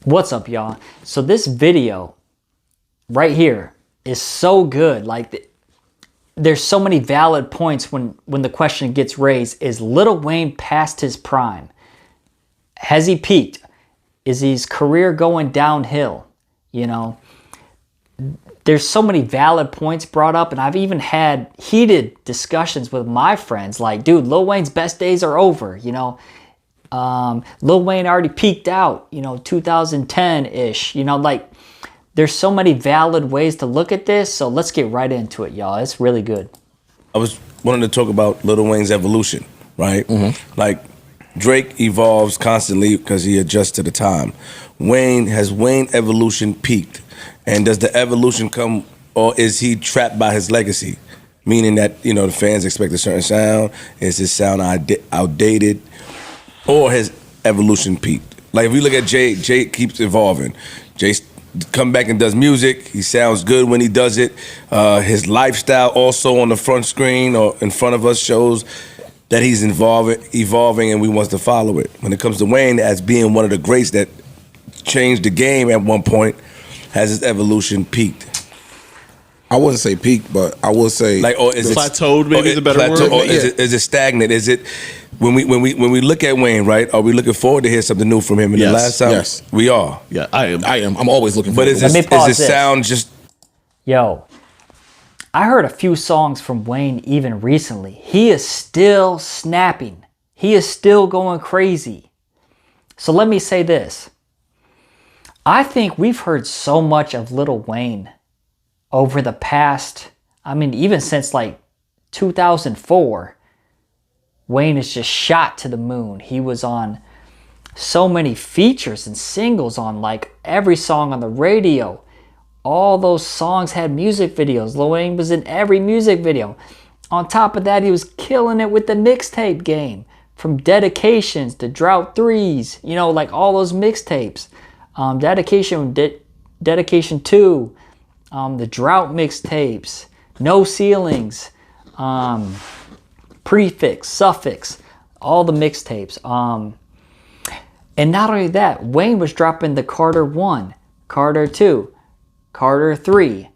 What's up, y'all? So this video right here is so good. Like, there's so many valid points when the question gets raised: is Lil Wayne past his prime? Has he peaked? Is his career going downhill? You know, there's so many valid points brought up, and I've even had heated discussions with my friends. Like, dude, Lil Wayne's best days are over. You know. Lil Wayne already peaked out, 2010-ish, like there's so many valid ways to look at this. So let's get right into it, y'all. It's really good. I was wanting to talk about Lil Wayne's evolution, right? Mm-hmm. Like Drake evolves constantly because he adjusts to the time. Wayne evolution peaked? And does the evolution come, or is he trapped by his legacy? Meaning that, the fans expect a certain sound. Is his sound outdated? Or has evolution peaked? Like if we look at Jay keeps evolving. Jay come back and does music. He sounds good when he does it. His lifestyle also on the front screen or in front of us shows that he's evolving, and we want to follow it. When it comes to Wayne as being one of the greats that changed the game at one point, has his evolution peaked? I wouldn't say peak, but I will say like, or is plateaued. Maybe is a better word. Or is it stagnant? Is it when we look at Wayne, right? Are we looking forward to hear something new from him? And the last time, yes, we are. Yeah, I am. I'm always looking forward. But is his sound just? Yo, I heard a few songs from Wayne even recently. He is still snapping. He is still going crazy. So let me say this. I think we've heard so much of Lil Wayne over the past, even since like 2004, Wayne is just shot to the moon. He was on so many features and singles on like every song on the radio. All those songs had music videos. Lil Wayne was in every music video. On top of that, he was killing it with the mixtape game. From Dedications to Drought 3s, like all those mixtapes. Dedication 2, the Drought mixtapes, No Ceilings, Prefix, Suffix, all the mixtapes. And not only that, Wayne was dropping the Carter 1, Carter 2, Carter 3,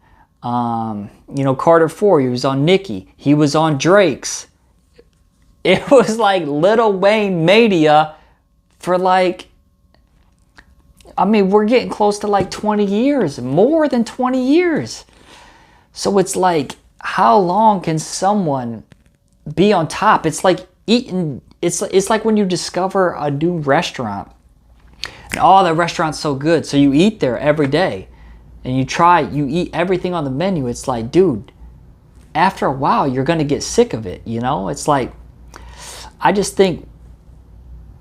Carter 4, he was on Nicki, he was on Drake's. It was like Lil Wayne mania for we're getting close to like 20 years, more than 20 years. So it's like, how long can someone be on top? It's like eating, it's like when you discover a new restaurant. And the restaurant's so good. So you eat there every day and you eat everything on the menu. It's like, dude, after a while, you're going to get sick of it. It's like, I just think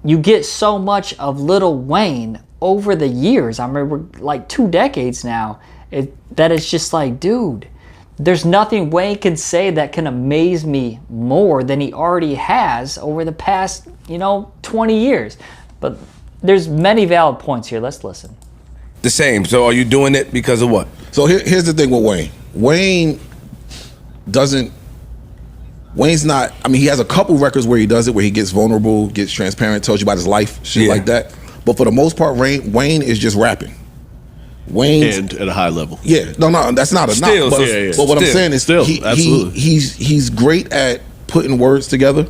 you get so much of Lil Wayne over the years. I remember like 2 decades now, that it's just like, dude, there's nothing Wayne can say that can amaze me more than he already has over the past, 20 years. But there's many valid points here. Let's listen. The same. So are you doing it because of what? So here's the thing with Wayne. Wayne's not, he has a couple records where he does it, where he gets vulnerable, gets transparent, tells you about his life, shit like that. But for the most part, Wayne is just rapping. And at a high level. Yeah, no, that's not a knock. But what I'm saying is, absolutely, he's great at putting words together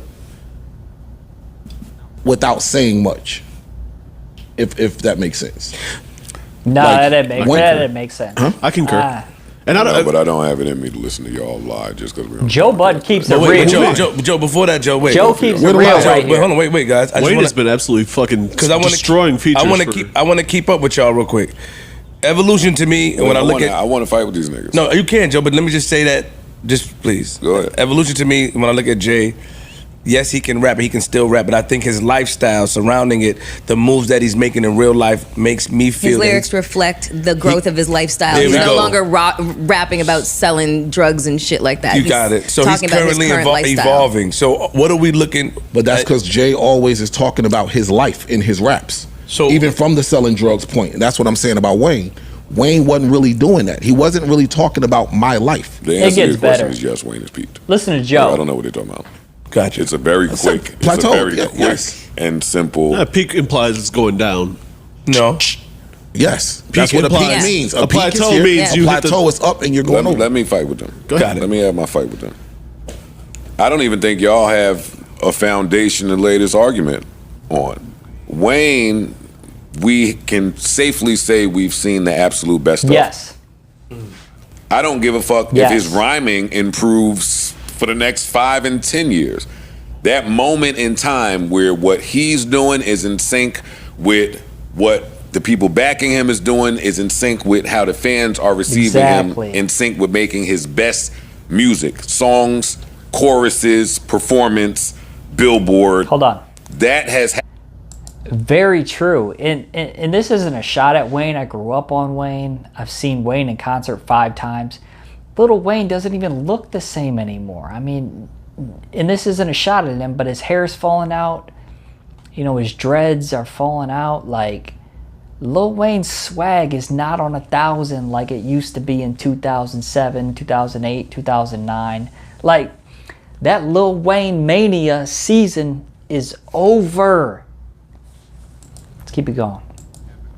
without saying much. If that makes sense. No, that didn't make sense. Huh? I concur. And I don't have it in me to listen to y'all live just because we're on. Joe Budden keeps it real. Joe, before that, Joe, wait. Joe keeps it real right here. Hold on, wait, guys. Wayne has been absolutely fucking destroying features. I want to keep up with y'all real quick. Evolution to me, I want to fight with these niggas. No, you can, Joe, but let me just say that, just please. Go ahead. Evolution to me, when I look at Jay, yes, he can rap, he can still rap, but I think his lifestyle surrounding it, the moves that he's making in real life makes me feel... His lyrics reflect the growth of his lifestyle. He's no longer rapping about selling drugs and shit like that. You got it. So he's currently evolving. So what are we looking... But that's because Jay always is talking about his life in his raps. So even from the selling drugs point. And that's what I'm saying about Wayne. Wayne wasn't really doing that. He wasn't really talking about my life. The answer to your question is yes, Wayne is peaked. Listen to Joe. I don't know what they're talking about. Gotcha. It's a very quick, plateau. It's a very quick and simple. Peak implies it's going down. No. Yes, that's what a peak means. A plateau is means you hit plateau is up and you're going over. Let me fight with them. Go ahead. Let me have my fight with them. I don't even think y'all have a foundation to lay this argument on. Wayne, we can safely say we've seen the absolute best of. Yes. I don't give a fuck if his rhyming improves for the next 5 and 10 years. That moment in time where what he's doing is in sync with what the people backing him is doing, is in sync with how the fans are receiving him, in sync with making his best music, songs, choruses, performance, Billboard. Hold on. That has very true. And this isn't a shot at Wayne. I grew up on Wayne. I've seen Wayne in concert 5 times. Little Wayne doesn't even look the same anymore. I mean, and this isn't a shot at him, but his hair's falling out. You know, his dreads are falling out. Like, Lil Wayne's swag is not on 1,000 like it used to be in 2007, 2008, 2009. Like, that Lil Wayne mania season is over. Let's keep it going.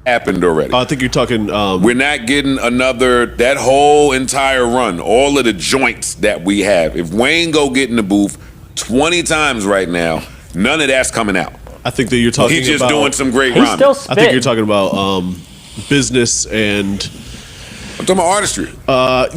happened already. I think you're talking. We're not getting that whole entire run, all of the joints that we have. If Wayne go get in the booth 20 times right now, none of that's coming out. I think that you're talking. He's just about, doing some great rhyming. I think you're talking about business and. I'm talking about artistry.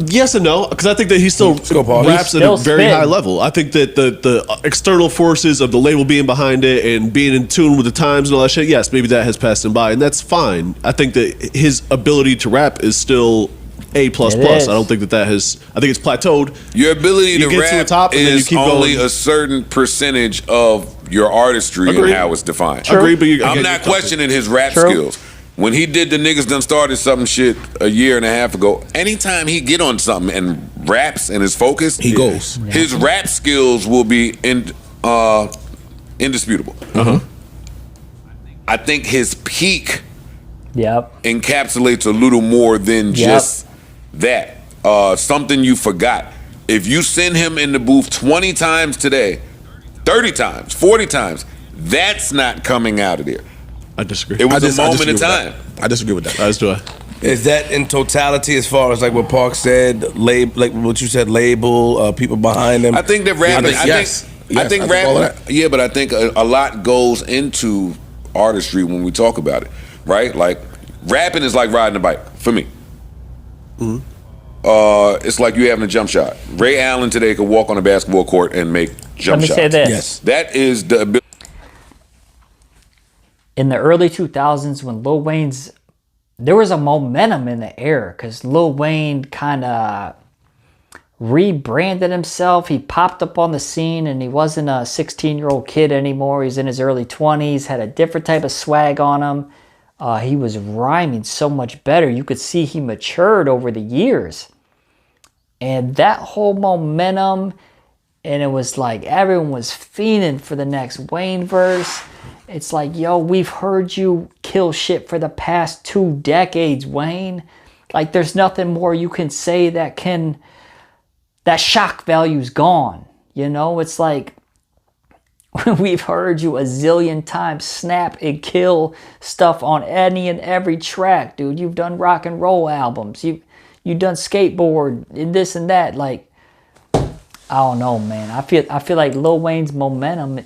Yes and no, because I think that he still raps at a very high level. I think that the external forces of the label being behind it and being in tune with the times and all that shit, yes, maybe that has passed him by, and that's fine. I think that his ability to rap is still A++. I don't think that has. I think it's plateaued. Your ability to rap to the top and then you keep only going. a certain percentage of your artistry and how it's defined. Agreed, but I'm not questioning his rap skills. When he did the Niggas Done Started Something shit a year and a half ago, anytime he get on something and raps and is focused, he goes. His rap skills will be indisputable. I think his peak encapsulates a little more than just that. Something you forgot. If you send him in the booth 20 times today, 30 times, 40 times, that's not coming out of there. I disagree. It was a moment in time. I disagree with that. As do I. Is that in totality as far as like what Park said, like what you said, label, people behind him? I think that rapping, I think rapping, yeah, but I think a lot goes into artistry when we talk about it, right? Like rapping is like riding a bike for me. It's like you having a jump shot. Ray Allen today could walk on a basketball court and make jump shots. Let me say this. Yes. That is the ability. In the early 2000s, when Lil Wayne's, there was a momentum in the air because Lil Wayne kind of rebranded himself. He popped up on the scene and he wasn't a 16-year-old kid anymore. He's in his early 20s, had a different type of swag on him. He was rhyming so much better. You could see he matured over the years. And that whole momentum, and it was like everyone was fiending for the next Wayne verse. It's like, yo, we've heard you kill shit for the past 2 decades, Wayne. Like, there's nothing more you can say that shock value's gone. You know, it's like, we've heard you a zillion times snap and kill stuff on any and every track, dude. You've done rock and roll albums. You've done skateboard and this and that. Like, I don't know, man. I feel like Lil Wayne's momentum,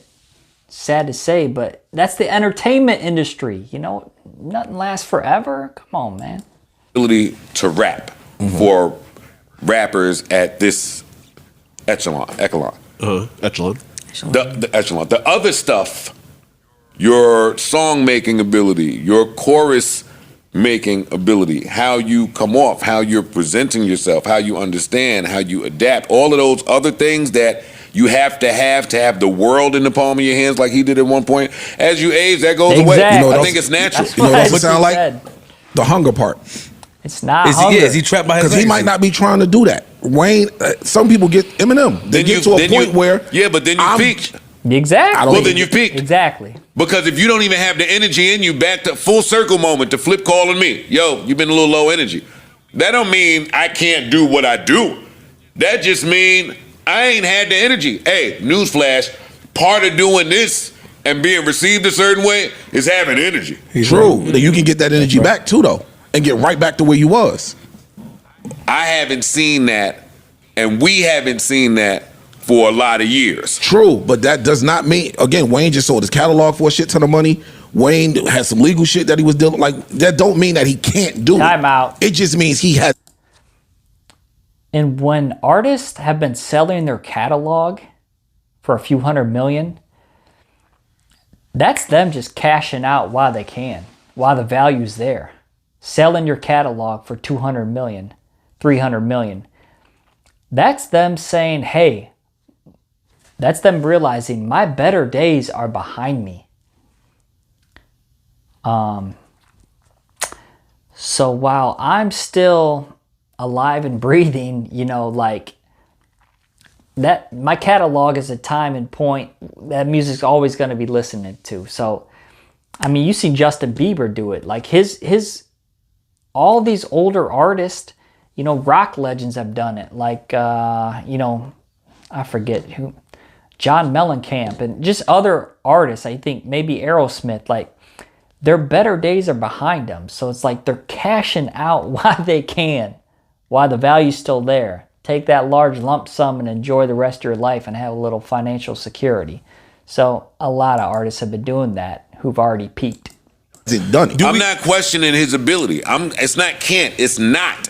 sad to say, but that's the entertainment industry. You know, nothing lasts forever. Come on, man. Ability to rap for rappers at this echelon. Echelon. The echelon. The other stuff, your song making ability, your chorus making ability, how you come off, how you're presenting yourself, how you understand, how you adapt, all of those other things that you have to have the world in the palm of your hands like he did at one point. As you age, that goes away. You know, I think it's natural. You know what else it sound like? The hunger part. It's not is he trapped by his Because he might not be trying to do that. Wayne, some people get Eminem. They get to a point where... Yeah, but then you peak. Exactly. Well, then you peaked. Exactly. Because if you don't even have the energy in you, back to full circle moment to Flip calling me, yo, you've been a little low energy. That don't mean I can't do what I do. That just mean I ain't had the energy. Hey, newsflash, part of doing this and being received a certain way is having energy. True. You can get that energy back too, though, and get right back to where you was. I haven't seen that, and we haven't seen that for a lot of years. True, but that does not mean, again, Wayne just sold his catalog for a shit ton of money. Wayne has some legal shit that he was dealing, like, that don't mean that he can't do it. Time out. It just means he has. And when artists have been selling their catalog for a few $100 million, that's them just cashing out while they can, while the value's there. Selling your catalog for $200 million, $300 million. That's them saying, hey, that's them realizing my better days are behind me. So while I'm still alive and breathing, you know, like that, my catalog is a time and point that music's always going to be listening to. So, I mean, you see Justin Bieber do it. Like his all these older artists, you know, rock legends have done it. Like, you know, I forget who, John Mellencamp and just other artists. I think maybe Aerosmith, like their better days are behind them. So it's like they're cashing out while they can, while the value's still there. Take that large lump sum and enjoy the rest of your life and have a little financial security. So a lot of artists have been doing that who've already peaked. I'm not questioning his ability. It's not can't. It's not.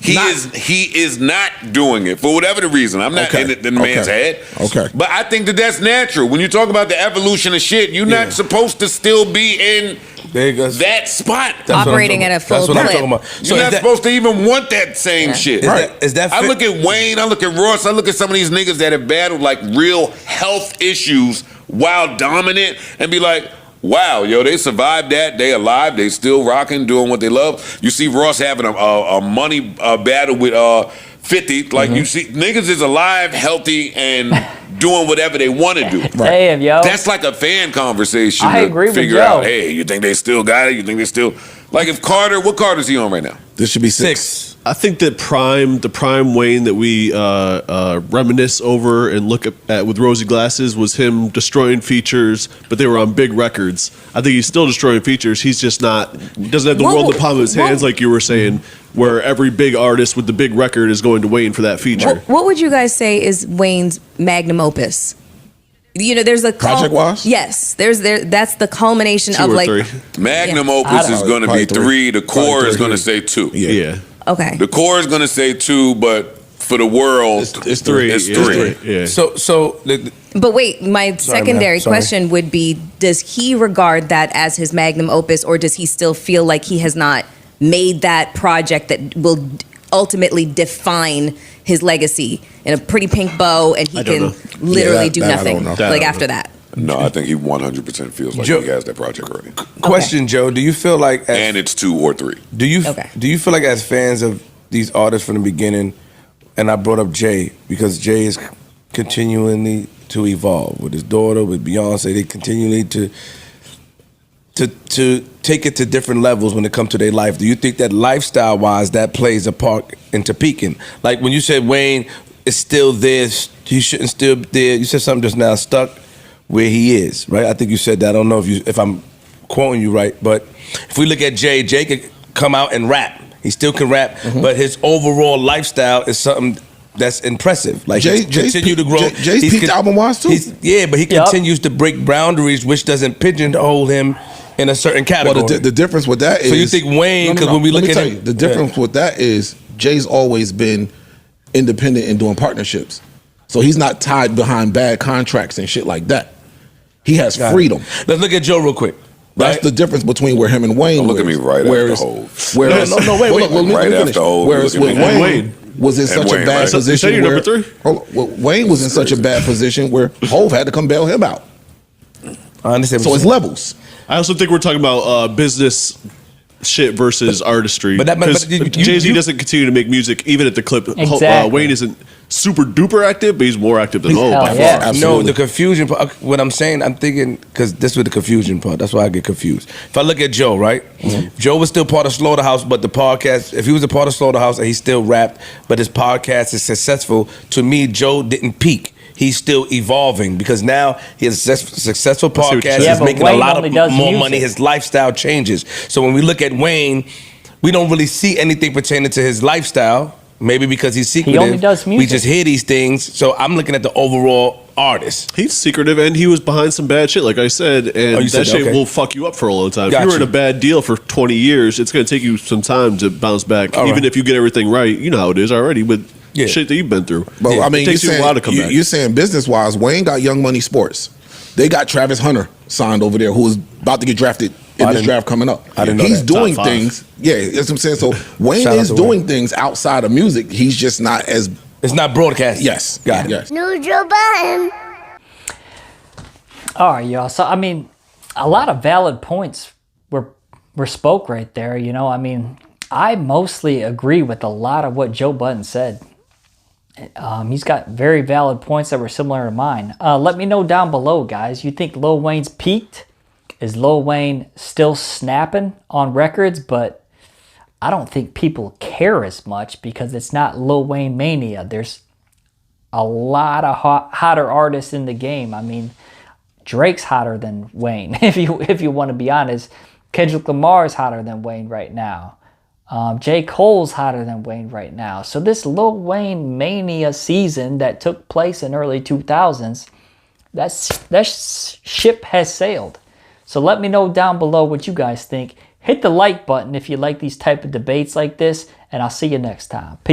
He is not doing it for whatever the reason. I'm not in the man's head. Okay. But I think that's natural. When you talk about the evolution of shit, you're not supposed to still be in that spot. Operating at a full clip. That's what I'm talking about. So you're not supposed to even want that same shit. Is that I look at Wayne, I look at Ross, I look at some of these niggas that have battled like real health issues while dominant and be like, wow, yo, they survived that. They alive. They still rocking, doing what they love. You see Ross having a money battle with 50. Like, you see, niggas is alive, healthy, and doing whatever they want to do. Damn, yo. That's like a fan conversation I agree with figure Joe. out, hey, you think they still got it? You think they still... Like, if Carter... What Carter's he on right now? This should be 6. I think that the prime Wayne that we reminisce over and look at with rosy glasses was him destroying features, but they were on big records. I think he's still destroying features. He's just not, doesn't have the world in the palm of his hands, like you were saying, where every big artist with the big record is going to Wayne for that feature. What would you guys say is Wayne's magnum opus? You know, there's a Project Wise? Yes, that's the culmination 2 of or like 3. Magnum opus is going to be 3. The core is going to say 2. Yeah. Okay. The core is going to say 2, but for the world, it's 3. It's 3. Yeah. So But wait, my secondary question would be, does he regard that as his magnum opus, or does he still feel like he has not made that project that will ultimately define his legacy in a pretty pink bow, and he can literally do nothing like after that? No, I think he 100% feels like he has that project already. Question, Joe, do you feel like... And it's 2 or 3. Do you feel like as fans of these artists from the beginning, and I brought up Jay, because Jay is continually to evolve with his daughter, with Beyonce, they continually to take it to different levels when it comes to their life. Do you think that lifestyle-wise that plays a part into peaking? Like when you said Wayne is still there, he shouldn't still be there. You said something just now, stuck where he is, right? I think you said that. I don't know if I'm quoting you right, but if we look at Jay could come out and rap. He still can rap, but his overall lifestyle is something that's impressive. Like Jay's continue to grow. Jay's peaked album-wise too. But he continues to break boundaries, which doesn't pigeonhole him in a certain category. Well, the difference with that is... So you think Wayne, because when we look at him... The difference with that is Jay's always been independent and doing partnerships. So he's not tied behind bad contracts and shit like that. He has freedom. Let's look at Joe real quick. That's the difference between where him and Wayne Don't look at me right after Hov. Wait, right after Hov. Whereas with Wayne was in such a bad position where... Wayne was in such a bad position where Hov had to come bail him out. I understand. So it's levels. I also think we're talking about business shit versus artistry. But Jay-Z doesn't continue to make music even at the clip. Exactly. Wayne isn't super duper active, but he's more active than Hov by far. Absolutely. No, the confusion part, what I'm saying, I'm thinking, because this was the confusion part. That's why I get confused. If I look at Joe, right? If Joe was still part of Slaughterhouse, but the podcast, if he was a part of Slaughterhouse and he still rapped, but his podcast is successful, to me, Joe didn't peak. he's still evolving because now he has a successful podcast. Yeah, he's making Wayne a lot of more music. money. His lifestyle changes. So when we look at Wayne, we don't really see anything pertaining to his lifestyle. Maybe because he's secretive. He only does music. We just hear these things. So I'm looking at the overall artist. He's secretive, and he was behind some bad shit, like I said, and that shit will fuck you up for a long time. If you were in a bad deal for 20 years, it's going to take you some time to bounce back. Even if you get everything right, you know how it is already, but shit that you've been through. But I mean, it takes you a while to come back. You're saying business-wise, Wayne got Young Money Sports. They got Travis Hunter signed over there, who is about to get drafted in this draft coming up. I didn't know He's that. doing things. Yeah, that's what I'm saying. So Wayne is doing things outside of music. He's just not as... It's not broadcast. Yes. Got it. Yes. New Joe Budden. All right, y'all. So, I mean, a lot of valid points were spoke right there. You know, I mean, I mostly agree with a lot of what Joe Budden said. He's got very valid points that were similar to mine. Let me know down below, guys. You think Lil Wayne's peaked? Is Lil Wayne still snapping on records? But I don't think people care as much because it's not Lil Wayne mania. There's a lot of hotter artists in the game. I mean, Drake's hotter than Wayne, if you want to be honest. Kendrick Lamar's hotter than Wayne right now. J. Cole's hotter than Wayne right now. So this Lil Wayne mania season that took place in early 2000s, that ship has sailed. So let me know down below what you guys think. Hit the like button if you like these type of debates like this, and I'll see you next time. Peace.